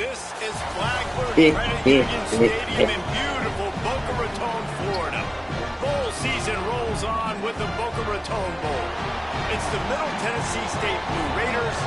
This is Flagler Credit Union Stadium in beautiful Boca Raton, Florida. Bowl season rolls on with the Boca Raton Bowl. It's the Middle Tennessee State Blue Raiders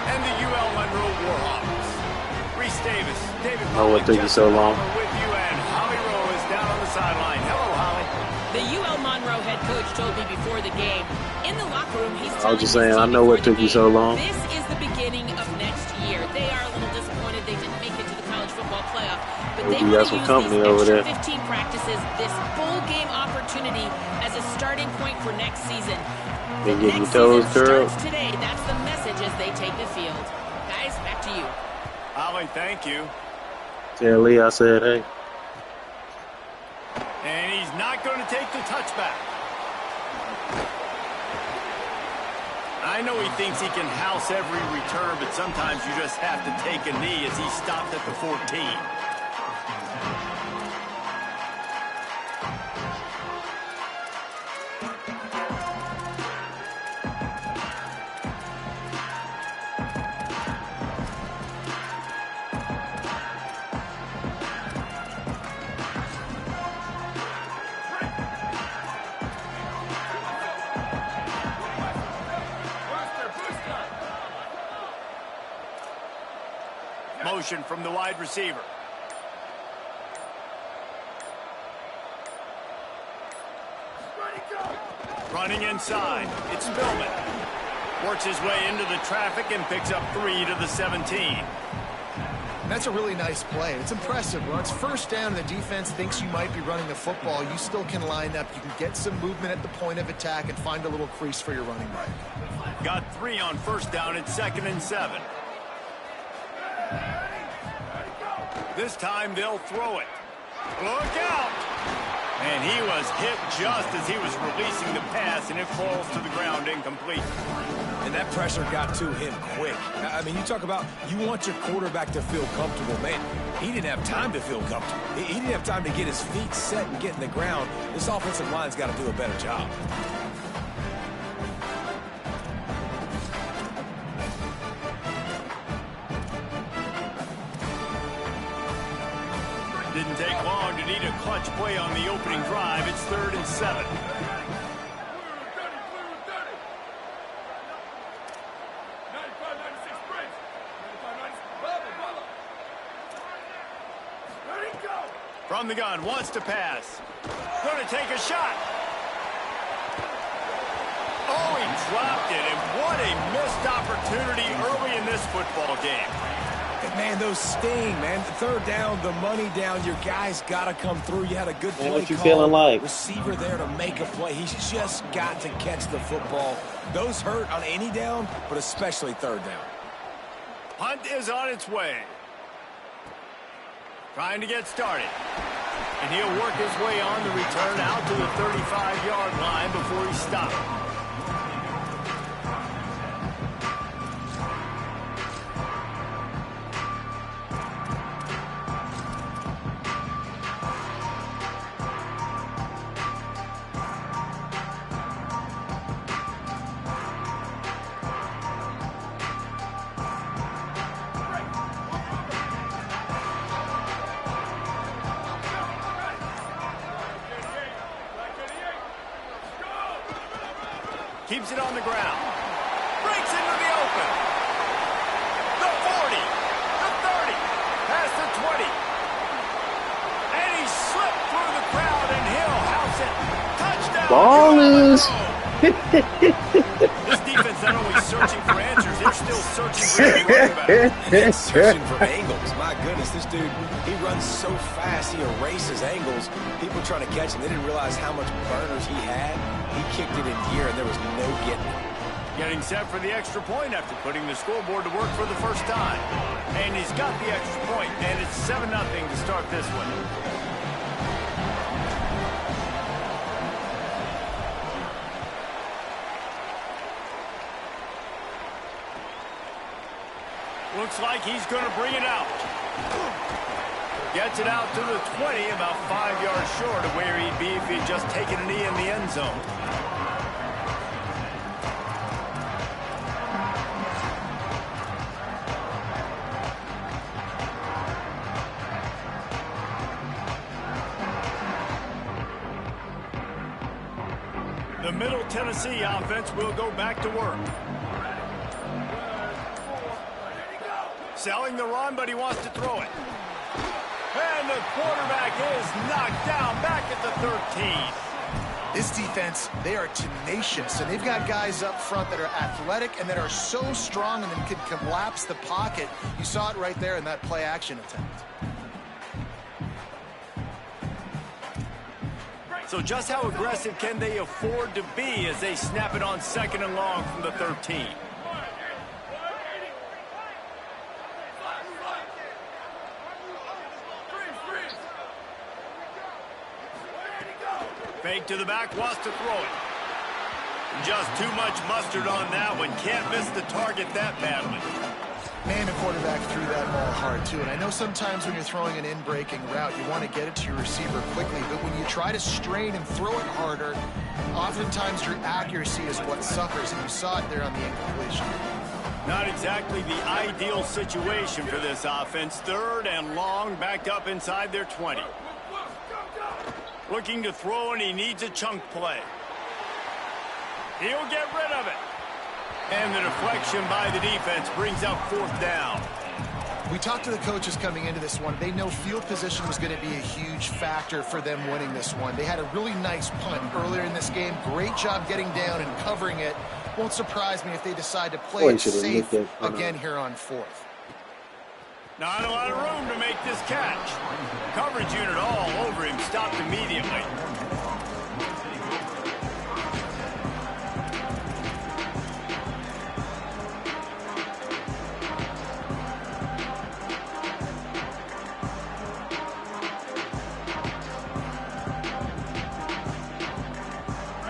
and the UL Monroe Warhawks. Reese Davis, David what took you so long? With you, and Holly Rowe is down on the sideline. Hello, Holly. The UL Monroe head coach told me before the game, in the locker room, he's I was just saying, I know what took you so long. This is the beginning of next year. They are a little disappointed they didn't make it to the college football playoff, but they want to use company these over there. 15 practices, this bowl game opportunity as a starting point for next season. The next season starts today. That's the message as they take the field. Guys, back to you. Holly, thank you. Tell Lee I said, hey. And he's not going to take the touchback. I know he thinks he can house every return, but sometimes you just have to take a knee as he stopped at the 14. Motion from the wide receiver. Running inside, it's Spillman. Works his way into the traffic and picks up 3 to the 17. That's a really nice play. It's impressive. When it's first down and the defense thinks you might be running the football, you still can line up. You can get some movement at the point of attack and find a little crease for your running back. Got 3 on first down at 2nd and 7. This time they'll throw it. Look out! And he was hit just as he was releasing the pass, and it falls to the ground incomplete. And that pressure got to him quick. I mean, you talk about you want your quarterback to feel comfortable. Man, he didn't have time to feel comfortable. He didn't have time to get his feet set and get in the ground. This offensive line's got to do a better job. Didn't take long to need a clutch play on the opening drive. It's 3rd and 7. From the gun, wants to pass. Going to take a shot. Oh, he dropped it, and what a missed opportunity early in this football game. Man, those sting, man. The 3rd down, the money down. Your guys got to come through. You had a good play what you call. feeling like? Receiver there to make a play. He's just got to catch the football. Those hurt on any down, but especially 3rd down. Hunt is on its way. Trying to get started. And he'll work his way on the return out to the 35-yard line before he stops. Keeps it on the ground. Breaks into the open. The 40. The 30. Past the 20. And he slipped through the crowd, and he'll house it. Touchdown. Ballers. This defense not only searching for answers, they're still searching for everybody. Searching for angles. My goodness, this dude, he runs so fast, he erases angles. People trying to catch him, they didn't realize how much burners he had. He kicked it in gear, and there was no getting it. Getting set for the extra point after putting the scoreboard to work for the first time. And he's got the extra point, and it's 7-0 to start this one. Looks like he's going to bring it out. Gets it out to the 20, about 5 yards short of where he'd be if he'd just taken a knee in the end zone. The Middle Tennessee offense will go back to work. Selling the run, but he wants to throw it. And the quarterback is knocked down back at the 13. This defense, they are tenacious, and they've got guys up front that are athletic and that are so strong and then can collapse the pocket. You saw it right there in that play-action attempt. So just how aggressive can they afford to be as they snap it on 2nd and long from the 13? Fake to the back, wants to throw it. Just too much mustard on that one. Can't miss the target that badly. Man, the quarterback threw that ball hard, too. And I know sometimes when you're throwing an in-breaking route, you want to get it to your receiver quickly. But when you try to strain and throw it harder, oftentimes your accuracy is what suffers. And you saw it there on the incompletion. Not exactly the ideal situation for this offense. 3rd and long, backed up inside their 20. Looking to throw, and he needs a chunk play. He'll get rid of it. And the deflection by the defense brings up 4th down. We talked to the coaches coming into this one. They know field position was going to be a huge factor for them winning this one. They had a really nice punt earlier in this game. Great job getting down and covering it. Won't surprise me if they decide to play it safe again here on 4th. Not a lot of room to make this catch. Coverage unit all over him, stopped immediately.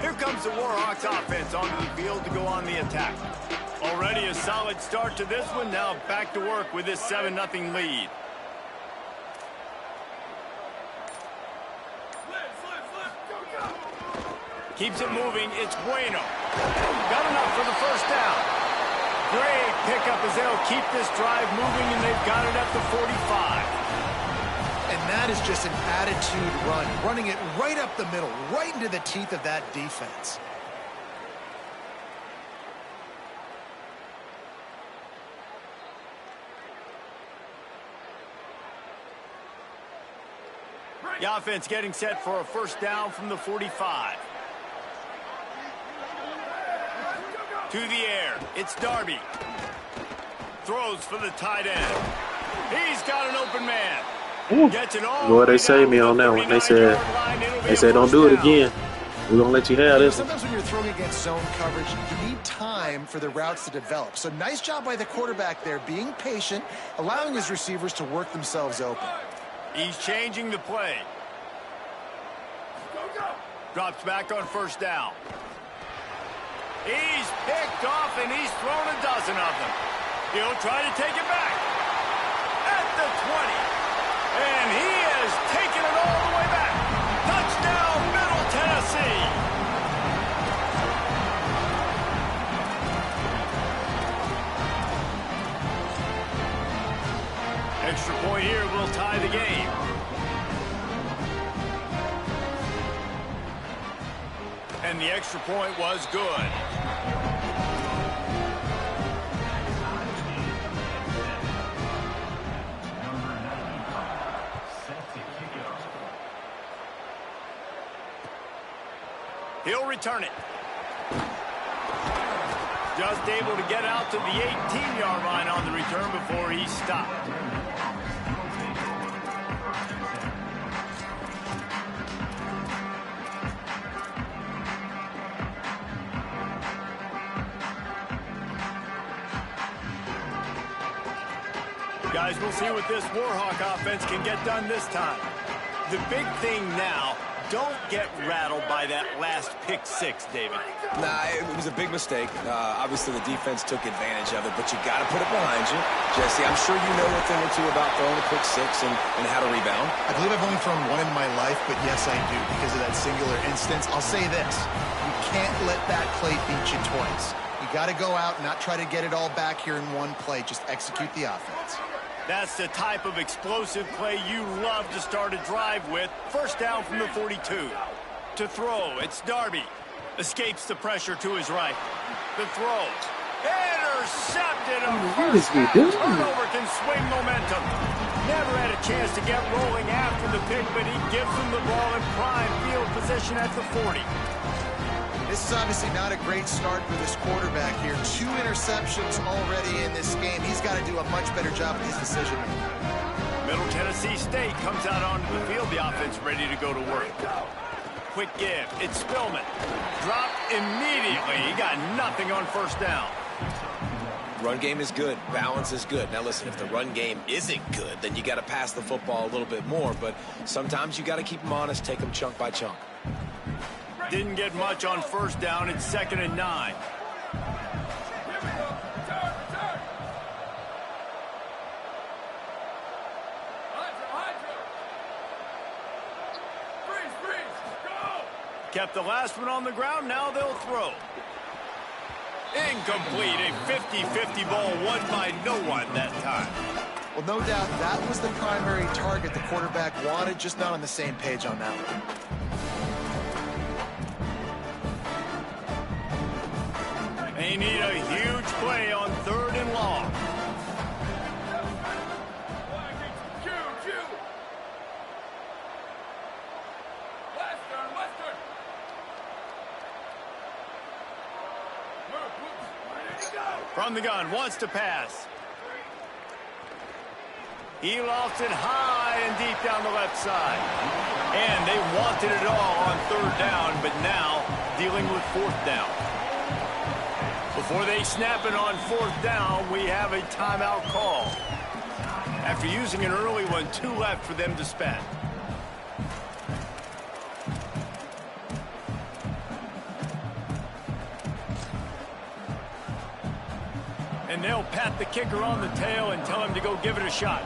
Here comes the Warhawks offense onto the field to go on the attack. Already a solid start to this one. Now back to work with this 7-0 lead. Keeps it moving. It's Bueno. Got enough for the 1st down. Great pickup as they'll keep this drive moving, and they've got it at the 45. And that is just an attitude run. Running it right up the middle, right into the teeth of that defense. The offense getting set for a 1st down from the 45. To the air. It's Darby. Throws for the tight end. He's got an open man. Ooh. Gets it all. Boy, they saved me on that one. They said don't do it again. We're going to let you have this. Sometimes when you're throwing against zone coverage, you need time for the routes to develop. So nice job by the quarterback there, being patient, allowing his receivers to work themselves open. He's changing the play. Drops back on 1st down. He's picked off, and he's thrown a dozen of them. He'll try to take it back. At the 20. And he has taken it all the way back. Touchdown, Middle Tennessee. Extra point here will tie the game. And the extra point was good. He'll return it. Just able to get out to the 18-yard line on the return before he stopped. Guys, we'll see what this Warhawk offense can get done this time. The big thing now, don't get rattled by that last pick 6, David. Nah, it was a big mistake. Obviously, the defense took advantage of it, but you got to put it behind you. Jesse, I'm sure you know a thing or two about throwing a pick 6 and how to rebound. I believe I've only thrown one in my life, but yes, I do because of that singular instance. I'll say this. You can't let that play beat you twice. You got to go out and not try to get it all back here in one play. Just execute the offense. That's the type of explosive play you love to start a drive with. 1st down from the 42. To throw, it's Darby. Escapes the pressure to his right. The throw. Intercepted. What is he doing? Turnover can swing momentum. Never had a chance to get rolling after the pick, but he gives them the ball in prime field position at the 40. This is obviously not a great start for this quarterback here. 2 interceptions already in this game. He's got to do a much better job with his decision. Middle Tennessee State comes out onto the field. The offense ready to go to work. Quick give. It's Spillman. Dropped immediately. He got nothing on first down. Run game is good. Balance is good. Now listen, if the run game isn't good, then you got to pass the football a little bit more. But sometimes you got to keep them honest, take them chunk by chunk. Didn't get much on first down. It's 2nd and 9. Kept the last one on the ground. Now they'll throw. Incomplete. A 50-50 ball won by no one that time. Well, no doubt that was the primary target the quarterback wanted, just not on the same page on that one. They need a huge play on 3rd and long. From the gun, wants to pass. He lofts it high and deep down the left side. And they wanted it all on 3rd down, but now dealing with 4th down. Before they snap it on 4th down, we have a timeout call. After using an early one, 2 left for them to spend. And they'll pat the kicker on the tail and tell him to go give it a shot.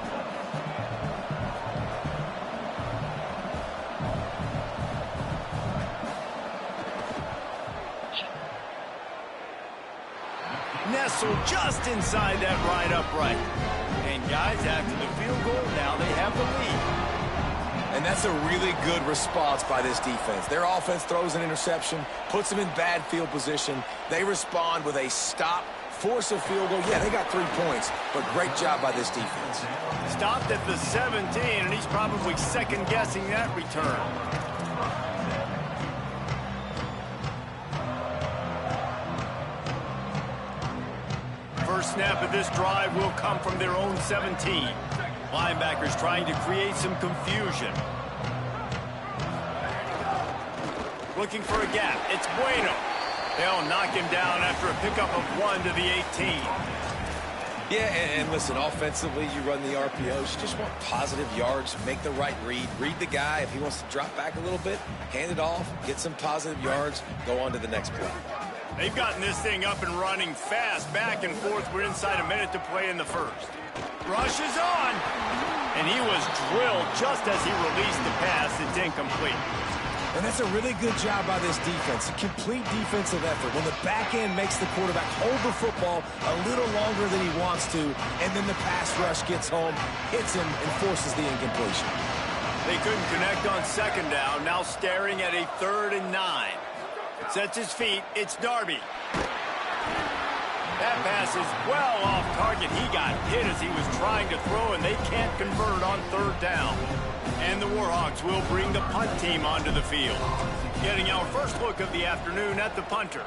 Nestled just inside that right upright. And guys, after the field goal, now they have the lead. And that's a really good response by this defense. Their offense throws an interception, puts them in bad field position. They respond with a stop, force a field goal. Yeah, they got 3 points, but great job by this defense. Stopped at the 17, and he's probably second-guessing that return. First snap of this drive will come from their own 17. Linebackers trying to create some confusion. Looking for a gap. It's Bueno. They'll knock him down after a pickup of 1 to the 18. Yeah, and listen, offensively, you run the RPOs. You just want positive yards, make the right read. Read the guy. If he wants to drop back a little bit, hand it off, get some positive yards, go on to the next play. They've gotten this thing up and running fast, back and forth. We're inside a minute to play in the first. Rush is on. And he was drilled just as he released the pass. It's incomplete. And that's a really good job by this defense. A complete defensive effort. When the back end makes the quarterback hold the football a little longer than he wants to, and then the pass rush gets home, hits him, and forces the incompletion. They couldn't connect on 2nd down. Now staring at a 3rd and 9. Sets his feet. It's Darby. That pass is well off target. He got hit as he was trying to throw, and they can't convert on 3rd down. And the Warhawks will bring the punt team onto the field. Getting our first look of the afternoon at the punter.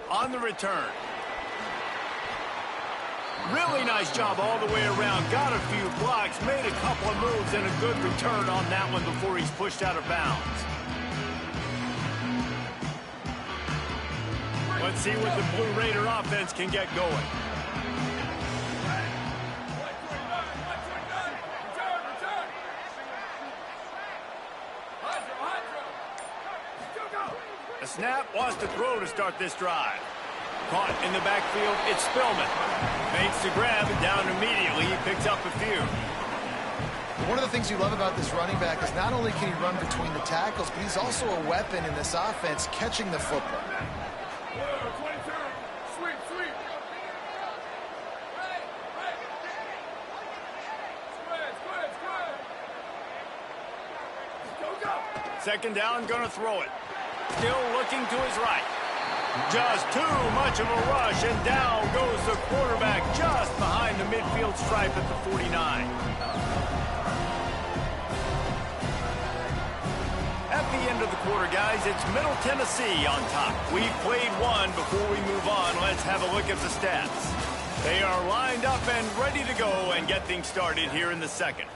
On the return. Really nice job all the way around. Got a few blocks, made a couple of moves, and a good return on that one before he's pushed out of bounds. Let's see what the Blue Raider offense can get going. A snap, wants to throw to start this drive. Caught in the backfield, it's Spillman. Makes the grab and down immediately. He picks up a few. One of the things you love about this running back is not only can he run between the tackles, but he's also a weapon in this offense, catching the football. Second down, gonna throw it. Still looking to his right. Just too much of a rush, and down goes the quarterback just behind the midfield stripe at the 49. At the end of the quarter, guys, it's Middle Tennessee on top. We've played one. Before we move on, let's have a look at the stats. They are lined up and ready to go and get things started here in the second.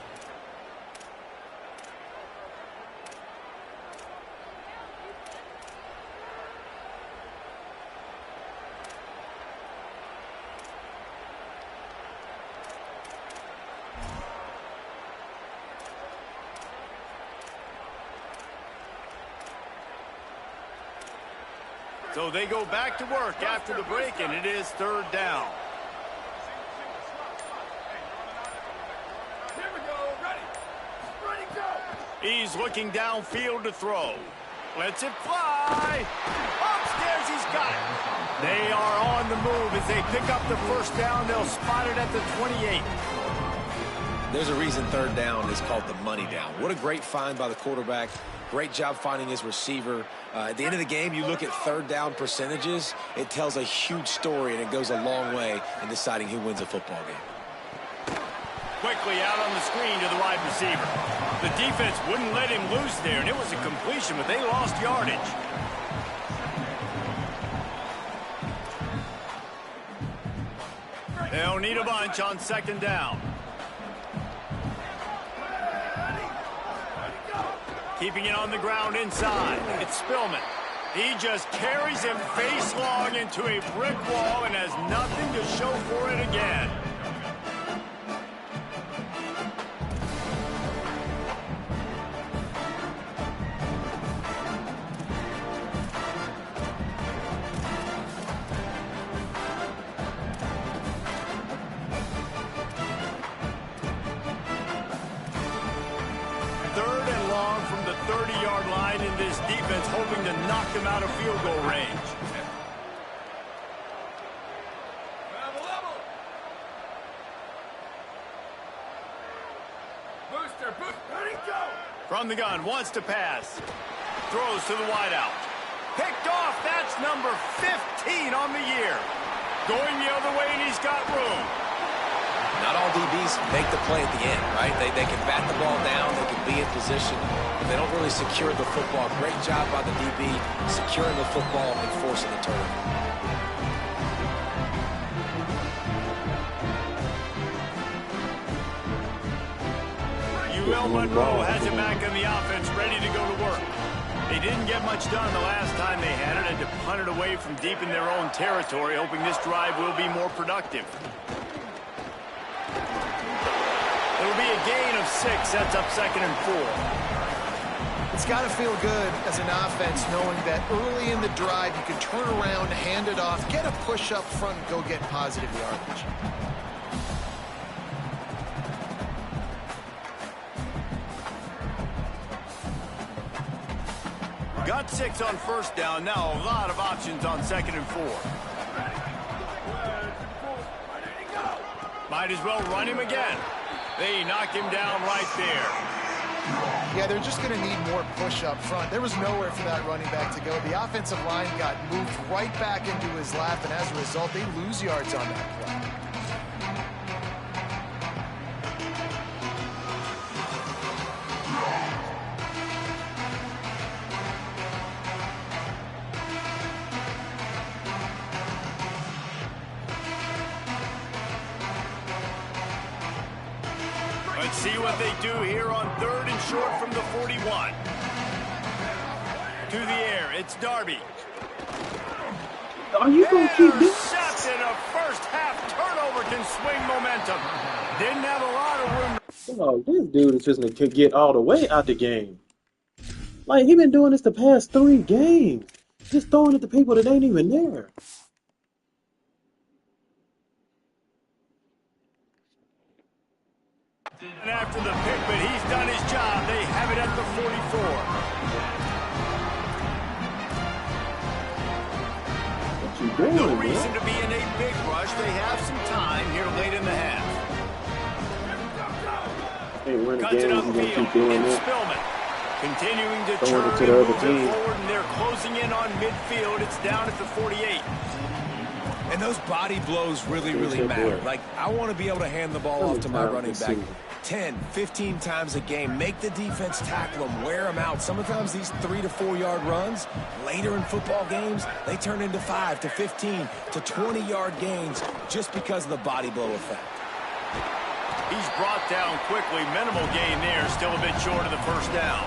So they go back to work after the break, and it is third down. Here we go. Ready, go. He's looking downfield to throw. Lets it fly. Upstairs, he's got it. They are on the move as they pick up the first down. They'll spot it at the 28. There's a reason third down is called the money down. What a great find by the quarterback. Great job finding his receiver. At the end of the game, you look at third down percentages, it tells a huge story, and it goes a long way in deciding who wins a football game. Quickly out on the screen to the wide receiver. The defense wouldn't let him loose there, and it was a completion, but they lost yardage. They'll need a bunch on second down. Keeping it on the ground inside. It's Spillman. He just carries him face long into a brick wall and has nothing to show for it again. Third and long from the 30-yard line, in this defense hoping to knock them out of field goal range. Booster, ready, go! From the gun, wants to pass. Throws to the wideout. Picked off, that's number 15 on the year. Going the other way, and he's got room. Not all DBs make the play at the end, right? They can bat the ball down, they can be in position, but they don't really secure the football. Great job by the DB securing the football and forcing the turnover. Monroe has it back on the offense, ready to go to work. They didn't get much done the last time they had it, and to punt it away from deep in their own territory, hoping this drive will be more productive. It'll be a gain of 6, sets up second and 4. It's got to feel good as an offense knowing that early in the drive you can turn around, hand it off, get a push up front, and go get positive yardage. Got 6 on first down. Now a lot of options on second and 4. Might as well run him again. They knock him down right there. Yeah, they're just going to need more push up front. There was nowhere for that running back to go. The offensive line got moved right back into his lap, and as a result, they lose yards on that play. Let's see what they do here on third and short from the 41. To the air, it's Darby. Are you going to keep this? Intercepted. A first half turnover can swing momentum. Didn't have a lot of room. Oh, this dude is just going to get all the way out the game. Like, he been doing this the past 3 games. Just throwing it to people that ain't even there. And after the pick, but he's done his job. They have it at the 44. What you doing, No man? reason to be in a big rush. They have some time here late in the half. Ain't winning Cuts it games, you gonna upfield. keep doing It's that. Spillman. Continuing to Throwing turn it to and the move other it team. forward, and they're closing in on midfield. It's down at the 48. And those body blows really, really matter. Like, I want to be able to hand the ball off to my running back 10, 15 times a game. Make the defense tackle them, wear them out. Sometimes these 3 to 4 yard runs, later in football games, they turn into 5 to 15 to 20 yard gains just because of the body blow effect. He's brought down quickly. Minimal gain there. Still a bit short of the first down.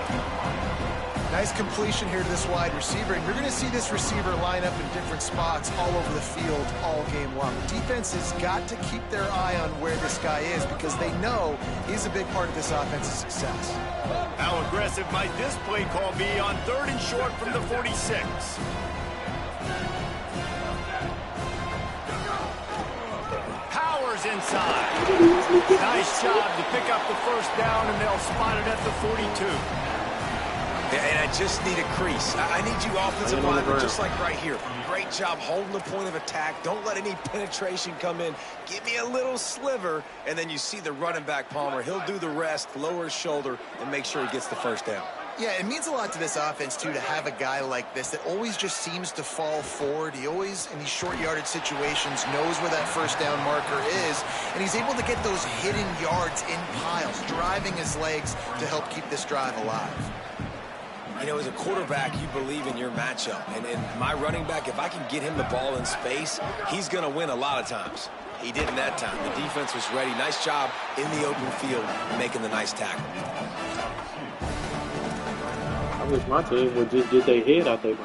Nice completion here to this wide receiver, and you're going to see this receiver line up in different spots all over the field all game long. Defense has got to keep their eye on where this guy is because they know he's a big part of this offense's success. How aggressive might this play call be on 3rd and short from the 46? Powers inside. Nice job to pick up the first down, and they'll spot it at the 42. And I just need a crease. I need you offensive linemen just like right here. Great job holding the point of attack. Don't let any penetration come in. Give me a little sliver, and then you see the running back, Palmer. He'll do the rest, lower his shoulder, and make sure he gets the first down. Yeah, it means a lot to this offense, too, to have a guy like this that always just seems to fall forward. He always, in these short yardage situations, knows where that first down marker is, and he's able to get those hidden yards in piles, driving his legs to help keep this drive alive. You know, as a quarterback, you believe in your matchup. And my running back, if I can get him the ball in space, he's going to win a lot of times. He didn't that time. The defense was ready. Nice job in the open field making the nice tackle. I wish my team would just get their head out there.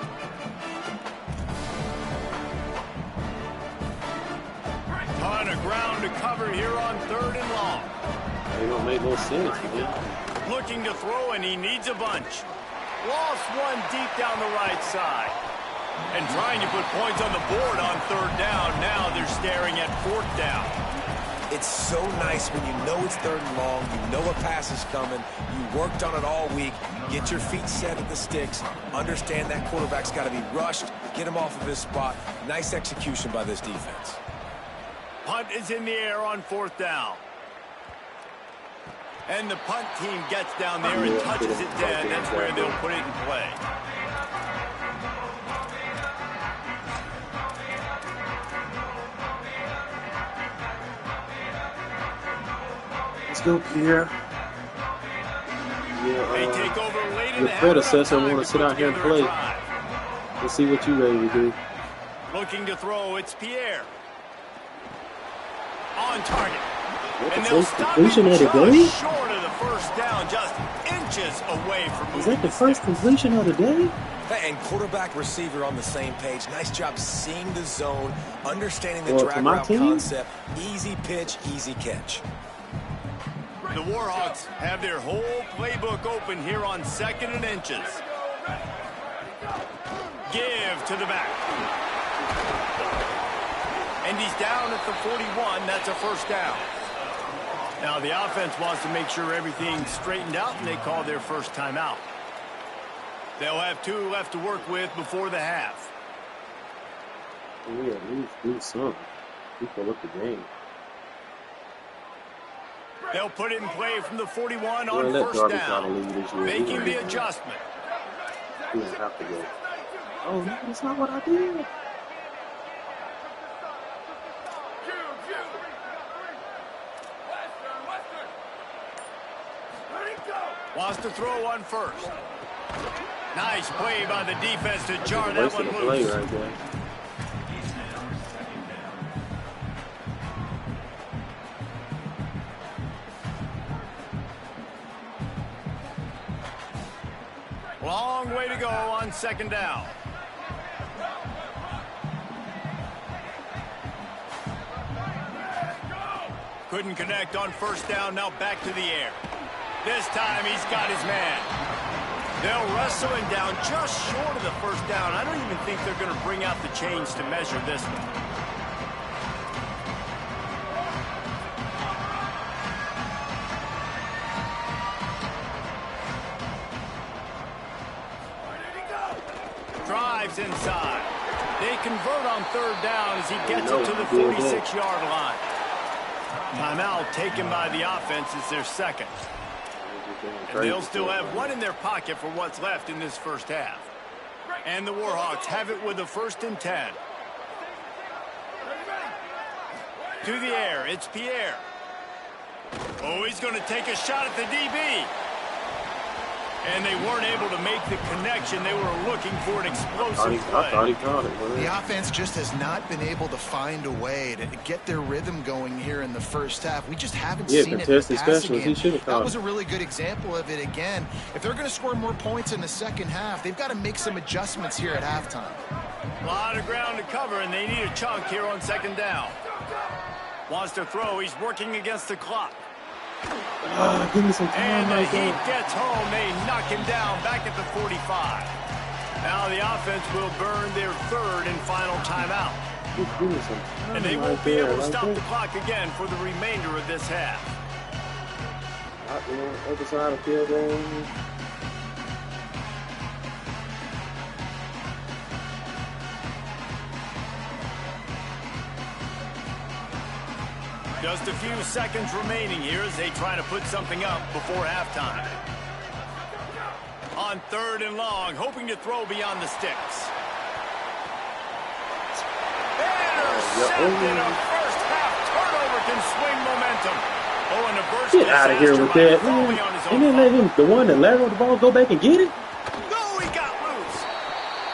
Ton of ground to cover here on 3rd and long. It don't make no sense, man. Looking to throw, and he needs a bunch. Lost one deep down the right side. And trying to put points on the board on 3rd down. Now they're staring at 4th down. It's so nice when you know it's 3rd and long, you know a pass is coming, you worked on it all week, get your feet set at the sticks, understand that quarterback's got to be rushed, get him off of his spot. Nice execution by this defense. Punt is in the air on 4th down. And the punt team gets down there and touches it dead. That's where they'll put it in play. Let's go, Pierre. They take over late in Your the predecessor half. want to sit out here and play. Let's see what you ready to do. Looking to throw, it's Pierre. On target. What, the first completion of the day? Short of the first down, just inches away from moving. Is that the first completion of the day? And quarterback receiver on the same page. Nice job seeing the zone, understanding the drag route concept. Easy pitch, easy catch. The Warhawks have their whole playbook open here on 2nd and inches. Give to the back. And he's down at the 41. That's a first down. Now the offense wants to make sure everything's straightened out, and they call their first timeout. They'll have 2 left to work with before the half. Yeah, at least do something. We fill up the game. They'll put it in play from the 41 on first down, making the adjustment. He doesn't have to go. Oh, no, that's not what I did. Wants to throw on first. Nice play by the defense to jar that one loose. Right there. Long way to go on 2nd down. Couldn't connect on first down, now back to the air. This time he's got his man. They'll wrestle him down just short of the first down. I don't even think they're going to bring out the chains to measure this one. Drives inside. They convert on 3rd down as he gets it to the 46-yard line. Timeout taken by the offense. It's their second. And they'll still have one in their pocket for what's left in this first half. And the Warhawks have it with a 1st and 10. To the air, it's Pierre. Oh, he's going to take a shot at the DB. And they weren't able to make the connection. They were looking for an explosive play. I thought he caught it. Man. The offense just has not been able to find a way to get their rhythm going here in the first half. We just haven't seen it in the passing game. That was a really good example of it again. If they're going to score more points in the second half, they've got to make some adjustments here at halftime. A lot of ground to cover, and they need a chunk here on 2nd down. Wants to throw. He's working against the clock. Give me some time. And the Heat gets home. They knock him down back at the 45. Now the offense will burn their 3rd and final timeout. And they won't be able to stop the clock again for the remainder of this half. Other side of the field goal. Just a few seconds remaining here as they try to put something up before halftime. On 3rd and long, hoping to throw beyond the sticks. Intercepted. A first half turnover can swing momentum. Oh, and a burst. Get out of here with that, man. And then let him, the one that lateral the ball, go back and get it. No, he got loose.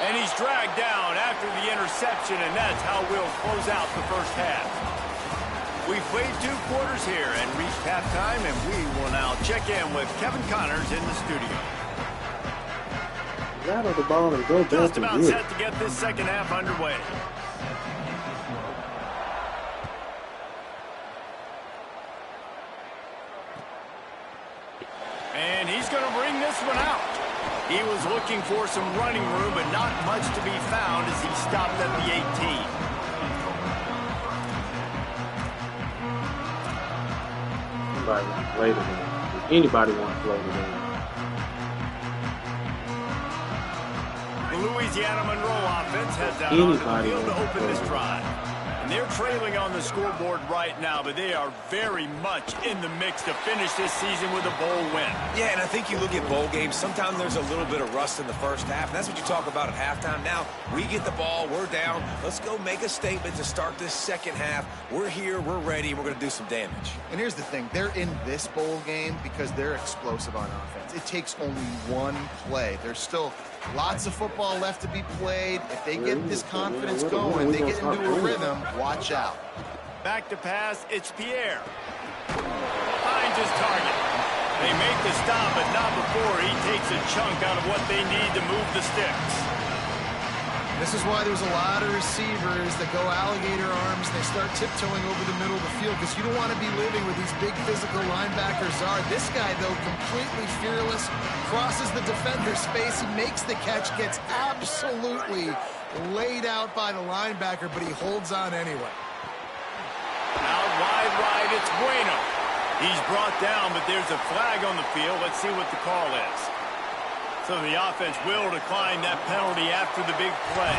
And he's dragged down after the interception, and that's how we'll close out the first half. We've played 2 quarters here and reached halftime, and we will now check in with Kevin Connors in the studio. Rattle the ball and go back Just and about get set it. to get this second half underway. And he's going to bring this one out. He was looking for some running room, but not much to be found as he stopped at the 18. Anybody want to play today? Does anybody want to play today? The Louisiana Monroe offense heads out onto the field to open this drive. And they're trailing on the scoreboard right now, but they are very much in the mix to finish this season with a bowl win. Yeah, and I think you look at bowl games, sometimes there's a little bit of rust in the first half, and that's what you talk about at halftime. Now, we get the ball, we're down. Let's go make a statement to start this second half. We're here, we're ready, and we're going to do some damage. And here's the thing. They're in this bowl game because they're explosive on offense. It takes only one play. There's still lots of football left to be played. If they get this confidence going, they get into a rhythm, watch out. Back to pass, it's Pierre. Finds his target. They make the stop, but not before he takes a chunk out of what they need to move the sticks. This is why there's a lot of receivers that go alligator arms and they start tiptoeing over the middle of the field because you don't want to be living with these big physical linebackers are. This guy, though, completely fearless, crosses the defender's space. He makes the catch, gets absolutely laid out by the linebacker, but he holds on anyway. Out wide right, it's Bueno. He's brought down, but there's a flag on the field. Let's see what the call is. So the offense will decline that penalty after the big play.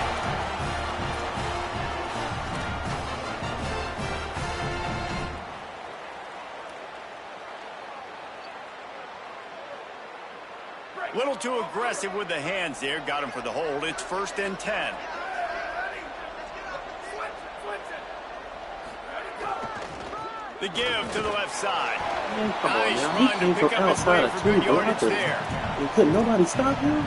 Little too aggressive with the hands there. Got him for the hold. It's 1st and 10. The give to the left side. Man, come Nice on, run now. He to came pick from up his outside way of for 2 good yardage blockers. there. And couldn't nobody stop him?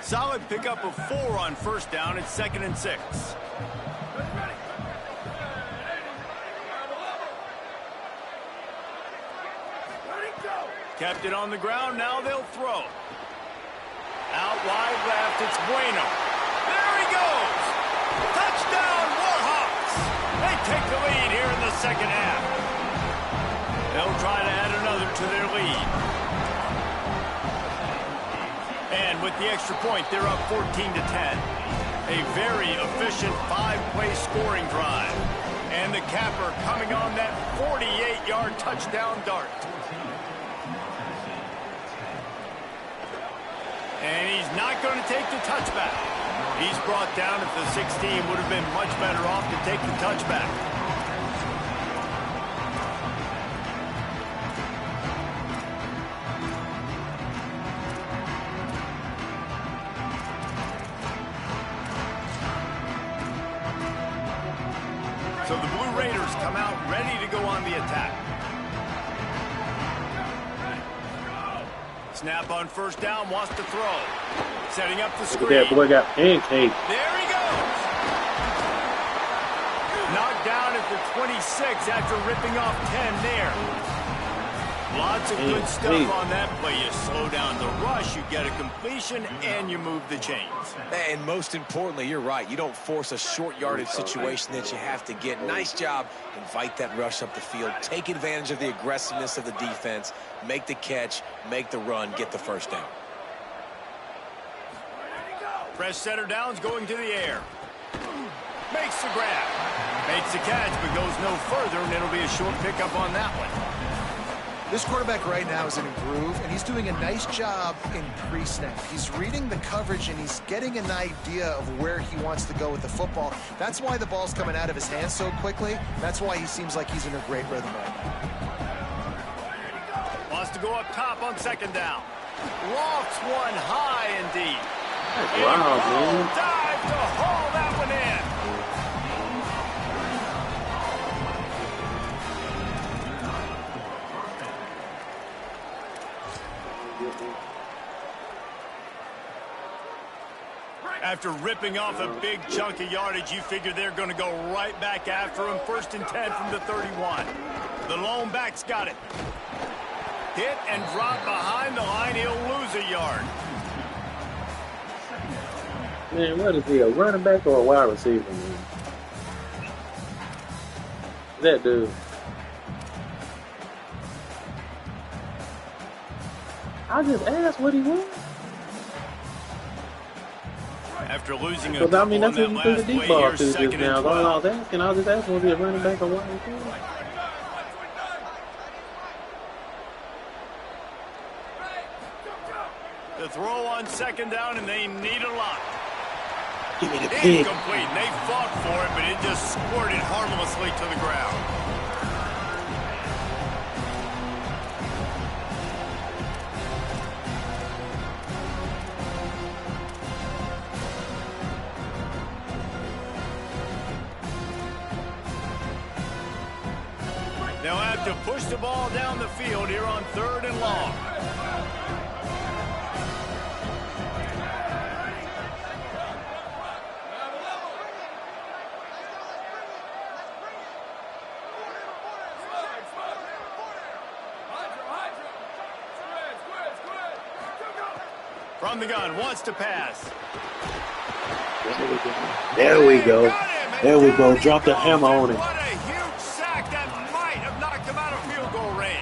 Solid pickup of 4 on 1st down. It's 2nd and 6. Kept it on the ground. Now they'll throw. Out wide left. It's Bueno. There he goes. Touchdown, Warhawks. They take the lead here in the second half. They'll try to add another to their lead. And with the extra point, they're up 14-10. A very efficient 5-play scoring drive. And the capper coming on that 48-yard touchdown dart. And he's not going to take the touchback. He's brought down at the 16. Would have been much better off to take the touchback. So the Blue Raiders come out ready to go on the attack. Snap on first down, wants to throw. Setting up the screen. That boy got pancaked. There he goes. Knocked down at the 26 after ripping off Tenn there. Lots of good stuff on that play. You slow down the rush, you get a completion, and you move the chains. And most importantly, you're right. You don't force a short yardage situation that you have to get. Nice job. Invite that rush up the field. Take advantage of the aggressiveness of the defense. Make the catch. Make the run. Get the first down. Press center downs going to the air. Makes the grab. Makes the catch, but goes no further, and it'll be a short pickup on that one. This quarterback right now is in a groove, and he's doing a nice job in pre-snap. He's reading the coverage, and he's getting an idea of where he wants to go with the football. That's why the ball's coming out of his hands so quickly. That's why he seems like he's in a great rhythm right now. Wants to go up top on second down. Lofts one high indeed. Wow, man. Dive to haul that one in. After ripping off a big chunk of yardage, you figure they're going to go right back after him. 1st and 10 from the 31. The lone back's got it. Hit and drop behind the line. He'll lose a yard. Man, what is he, a running back or a wide receiver, man? That dude. I just asked what he was. After losing a Because, I mean, that's couple what on you that threw the last deep ball play, to here's just 2nd now. and All I 12. was asking, I was just asking, was he a running back or wide receiver? The throw on second down, and they need a lot. Give me the pick. Incomplete. They fought for it, but it just squirted harmlessly to the ground. They'll have to push the ball down the field here on 3rd and long. From the gun, wants to pass. There we go. There we go. Drop the hammer on him. What a huge sack that might have knocked him out of field goal range.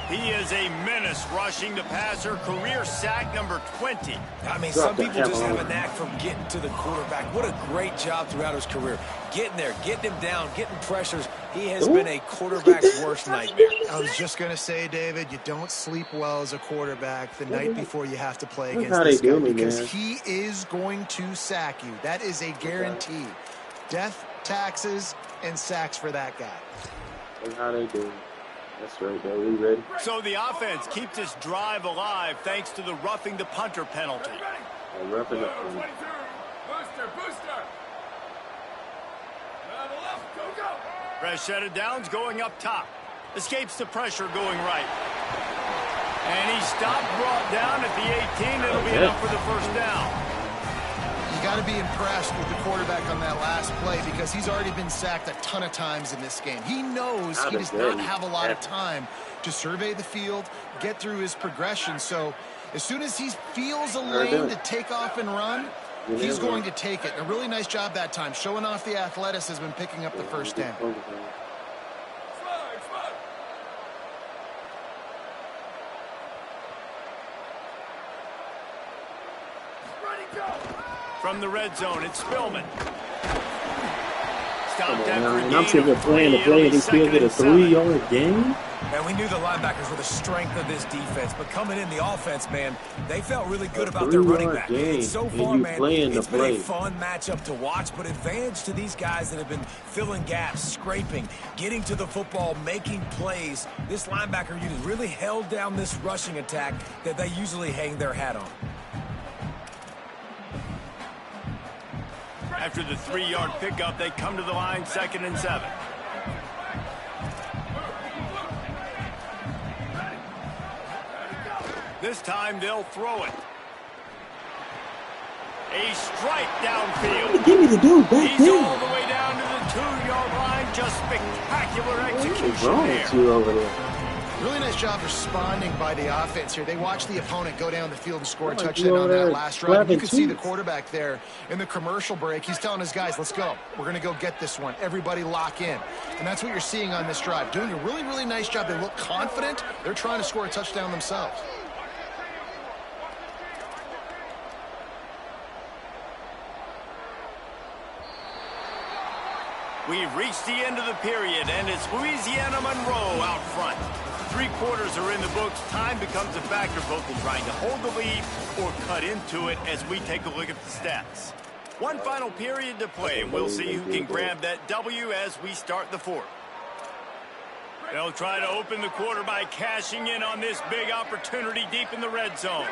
He is a menace rushing the passer. Career sack number 20. I mean, some people just have a knack for getting to the quarterback. What a great job throughout his career. Getting there, getting him down, getting pressures. He has been a quarterback's worst nightmare. I was just going to say, David, you don't sleep well as a quarterback the night before you have to play Look against how this they guy do me, because man. he is going to sack you. That is a guarantee. Death, taxes, and sacks for that guy. Look how they do. That's right, though. We ready? So the offense keeps this drive alive thanks to the roughing the punter penalty. Roughing the Press shutted downs going up top. Escapes the pressure going right. And he stopped, brought down at the 18. It'll be enough for the first down. You got to be impressed with the quarterback on that last play because he's already been sacked a ton of times in this game. He knows he does not have a lot of time to survey the field, get through his progression. So as soon as he feels a lane to take off and run, he's going to take it. And a really nice job that time, showing off the athleticism and picking up the first down. From the red zone, it's Spillman. stopped Come on after now. a And I'm gain sitting here of playing the 3. play It'll and be he still 2nd get a and 7. 3-yard gain? And we knew the linebackers were the strength of this defense, but coming in the offense, man, they felt really good about their running 3-yard back. And gain, so and far, you man, playing the it's been a play. fun matchup to watch, but advantage to these guys that have been filling gaps, scraping, getting to the football, making plays. This linebacker unit really held down this rushing attack that they usually hang their hat on. After the 3-yard pickup, they come to the line, 2nd and 7. This time they'll throw it. A strike downfield. Give me the dude back He's there. all the way down to the 2-yard line. Just spectacular What's execution wrong there. with you over there? Really nice job responding by the offense here. They watched the opponent go down the field and score a Like you touchdown on over that there last drive. And you grabbing can see the cheeks. quarterback there in the commercial break. He's telling his guys, let's go. We're going to go get this one. Everybody lock in. And that's what you're seeing on this drive. Doing a really, really nice job. They look confident. They're trying to score a touchdown themselves. We've reached the end of the period, and it's Louisiana Monroe out front. 3 quarters are in the books. Time becomes a factor, both in trying to hold the lead or cut into it as we take a look at the stats. One final period to play, and we'll see who can grab that W as we start the 4th. They'll try to open the quarter by cashing in on this big opportunity deep in the red zone.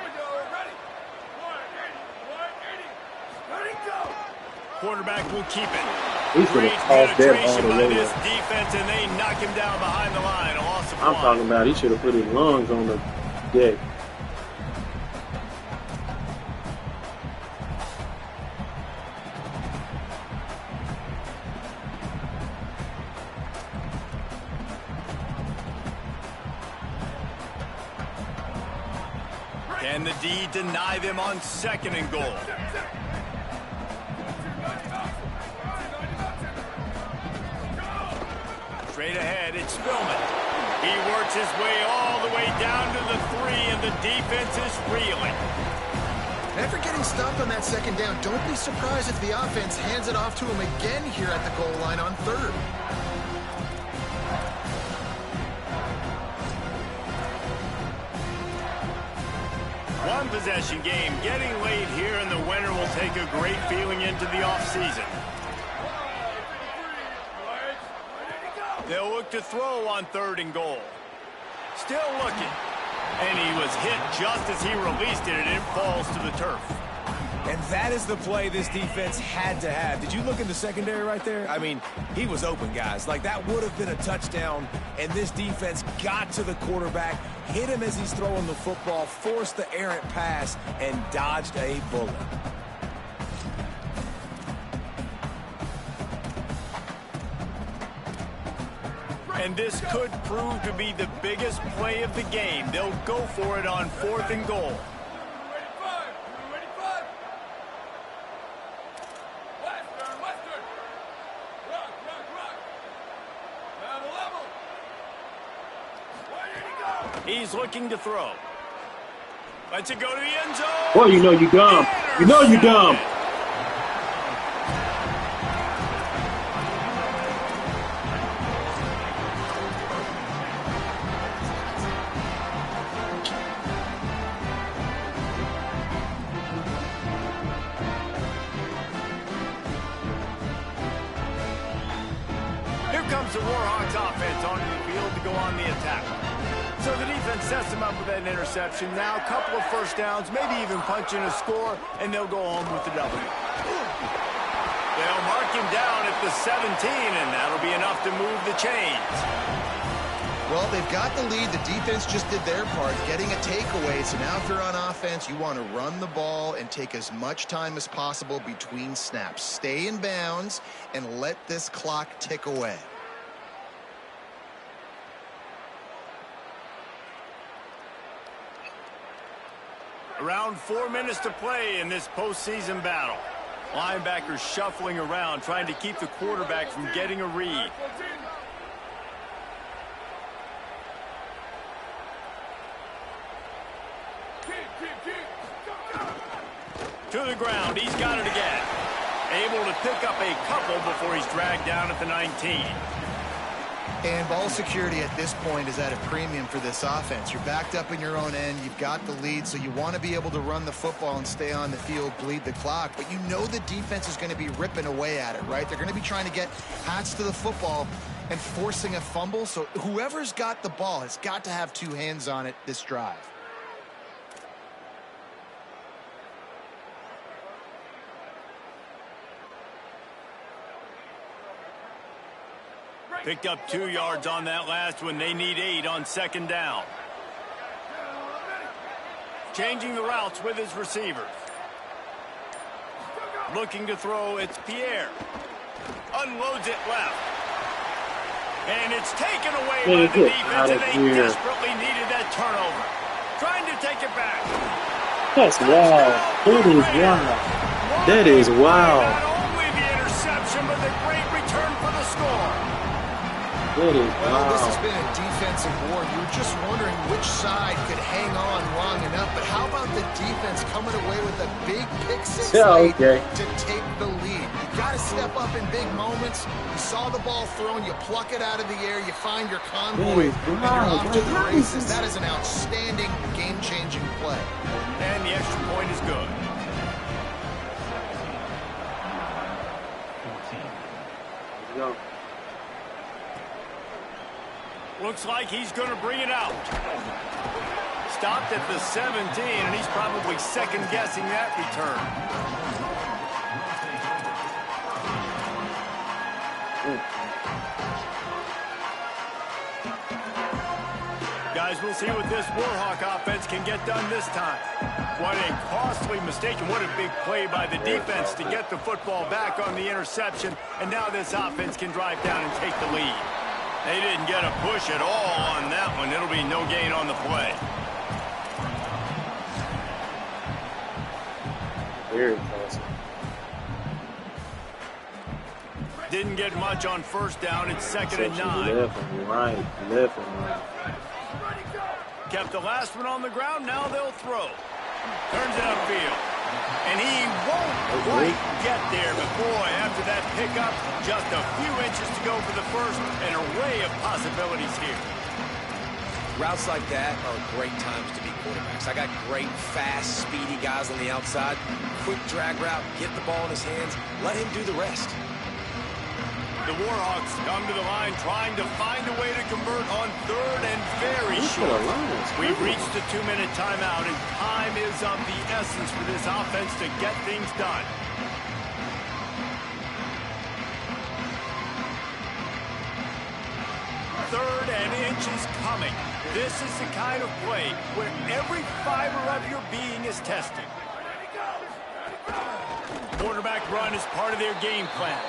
Quarterback will keep it. He's gonna Great toss that all penetration the by way this up. defense, and they knock him down behind the line. A loss of I'm 1. talking about he should have put his lungs on the deck. Can the D deny them on 2nd and goal? Straight ahead, it's Spillman. He works his way all the way down to the 3, and the defense is reeling. After getting stopped on that 2nd down, don't be surprised if the offense hands it off to him again here at the goal line on 3rd. One possession game getting late here, and the winner will take a great feeling into the offseason. They'll look to throw on 3rd and goal. Still looking. And he was hit just as he released it, and it falls to the turf. And that is the play this defense had to have. Did you look in the secondary right there? I mean, he was open, guys. Like, that would have been a touchdown, and this defense got to the quarterback, hit him as he's throwing the football, forced the errant pass, and dodged a bullet. And this could prove to be the biggest play of the game. They'll go for it on 4th and goal. He's looking to throw. Lets it go to the end zone. Boy, you know you dumb. You know you dumb. Here comes the Warhawks offense onto the field to go on the attack. So the defense sets him up with that interception. Now a couple of first downs, maybe even punching a score, and they'll go home with the W. They'll mark him down at the 17, and that'll be enough to move the chains. Well, they've got the lead. The defense just did their part, getting a takeaway. So now if you're on offense, you want to run the ball and take as much time as possible between snaps. Stay in bounds and let this clock tick away. Around 4 minutes to play in this postseason battle. Linebackers shuffling around, trying to keep the quarterback from getting a read. To the ground. He's got it again. Able to pick up a couple before he's dragged down at the 19. And ball security at this point is at a premium for this offense. You're backed up in your own end. You've got the lead, so you want to be able to run the football and stay on the field, bleed the clock. But you know the defense is going to be ripping away at it, right? They're going to be trying to get hats to the football and forcing a fumble. So whoever's got the ball has got to have two hands on it this drive. Picked up 2 yards on that last one. They need 8 on second down. Changing the routes with his receivers. Looking to throw, it's Pierre. Unloads it left. And it's taken away by the defense, and they desperately needed that turnover. Trying to take it back. That's wow. That is wow. That is wow. Not only the interception, but the great return for the score. That is Well, this has wow. been a defensive war. You were just wondering which side could hang on long enough. But how about the defense coming away with a big pick six late to take the lead? You got to step up in big moments. You saw the ball thrown, you pluck it out of the air, you find your convoy, and you're off to the races. That is an outstanding, game-changing play. And the extra point is good. Go. Looks like he's going to bring it out. Stopped at the 17, and he's probably second-guessing that return. Guys, we'll see what this Warhawk offense can get done this time. What a costly mistake, and what a big play by the defense to get the football back on the interception. And now this offense can drive down and take the lead. They didn't get a push at all on that one. It'll be no gain on the play. Very close. Didn't get much on first down. It's second and 9. Left and right. Left and right. Kept the last one on the ground. Now they'll throw. Turns it upfield. And he won't quite get there. But boy, after that pickup, just a few inches to go for the first. An array of possibilities here. Routes like that are great times to be quarterbacks. I got great, fast, speedy guys on the outside. Quick drag route, get the ball in his hands, let him do the rest. The Warhawks come to the line trying to find a way to convert on third and very short. We've reached the 2-minute timeout, and time is of the essence for this offense to get things done. Third and inches coming. This is the kind of play where every fiber of your being is tested. Quarterback run is part of their game plan.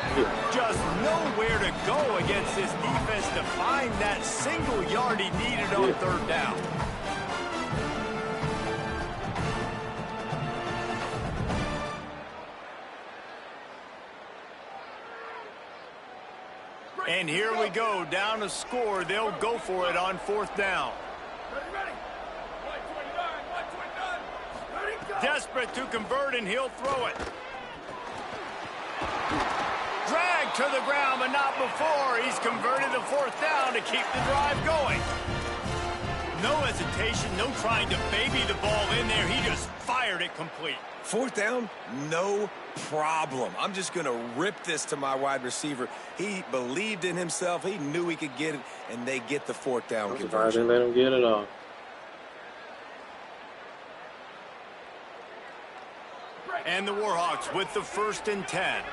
Just nowhere to go against this defense to find that single yard he needed on third down. And here we go, down to score. They'll go for it on fourth down. Desperate to convert, and he'll throw it. Drag to the ground, but not before. He's converted the fourth down to keep the drive going. No hesitation, no trying to baby the ball in there. He just fired it complete. Fourth down, no problem. I'm just going to rip this to my wide receiver. He believed in himself. He knew he could get it, and they get the fourth down conversion. They let him get it off. And the Warhawks with the 1st and 10.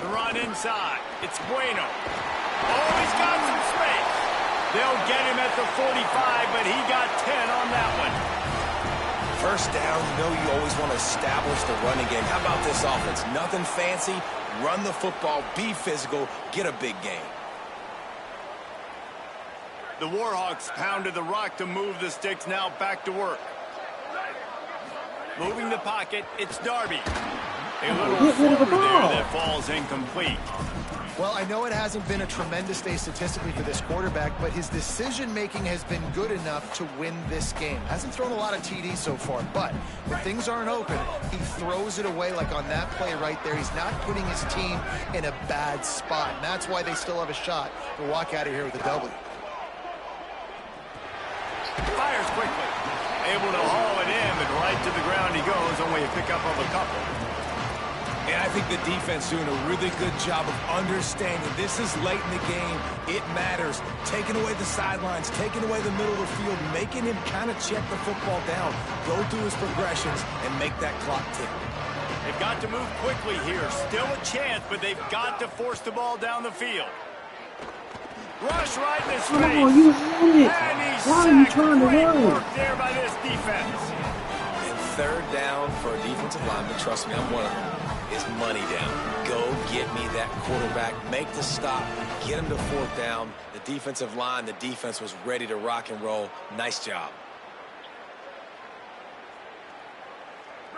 The run inside. It's Bueno. Oh, he's got some space. They'll get him at the 45, but he got 10 on that one. First down, you know you always want to establish the running game. How about this offense? Nothing fancy. Run the football, be physical, get a big gain. The Warhawks pounded the rock to move the sticks. Now back to work. Moving the pocket, it's Darby. A little Get rid of the floater there ball. that falls incomplete. Well, I know it hasn't been a tremendous day statistically for this quarterback, but his decision-making has been good enough to win this game. Hasn't thrown a lot of TDs so far, but when things aren't open, he throws it away like on that play right there. He's not putting his team in a bad spot, and that's why they still have a shot to walk out of here with a W. Fires quickly. Able to haul it in, but right to the ground he goes. Only a pickup of a couple. And I think the defense doing a really good job of understanding this is late in the game. It matters. Taking away the sidelines, taking away the middle of the field, making him kind of check the football down, go through his progressions, and make that clock tick. They've got to move quickly here. Still a chance, but they've got to force the ball down the field. Rush right in his face. Oh, you had it. And he's Why are you sacked. trying to Great run? work there by this defense. And third down for a defensive lineman, trust me, I'm one of them, is money down. Go get me that quarterback, make the stop, get him to fourth down. The defensive line, the defense was ready to rock and roll. Nice job.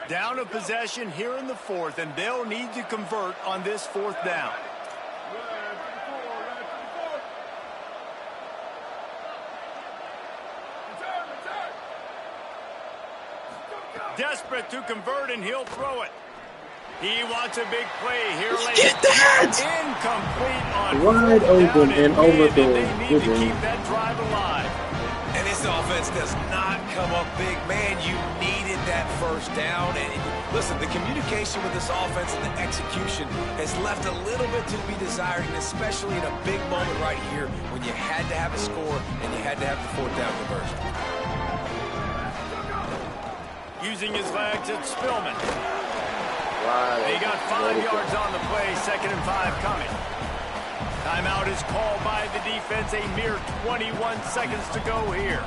Down a possession here in the fourth, and they'll need to convert on this fourth down. Desperate to convert, and he'll throw it. He wants a big play here late. Get that! Incomplete on Wide fourth open down and mid, overthrown. They need Good to one. keep that drive alive. And this offense does not come up big. Man, you needed that first down. And listen, the communication with this offense and the execution has left a little bit to be desired, and especially in a big moment right here when you had to have a score and you had to have the fourth down conversion. Using his legs, it's Spillman. Wow. He got 5 yards on the play, 2nd and 5 coming. Timeout is called by the defense. A mere 21 seconds to go here.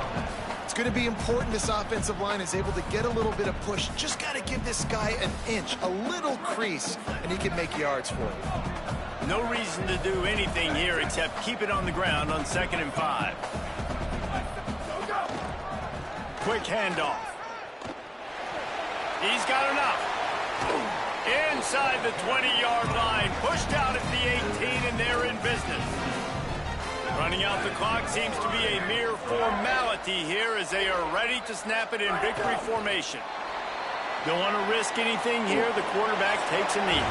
It's going to be important this offensive line is able to get a little bit of push. Just got to give this guy an inch, a little crease, and he can make yards for it. No reason to do anything here except keep it on the ground on 2nd and 5. Quick handoff. He's got enough. Inside the 20-yard line, pushed out at the 18, and they're in business. Running out the clock seems to be a mere formality here as they are ready to snap it in victory formation. Don't want to risk anything here. The quarterback takes a knee.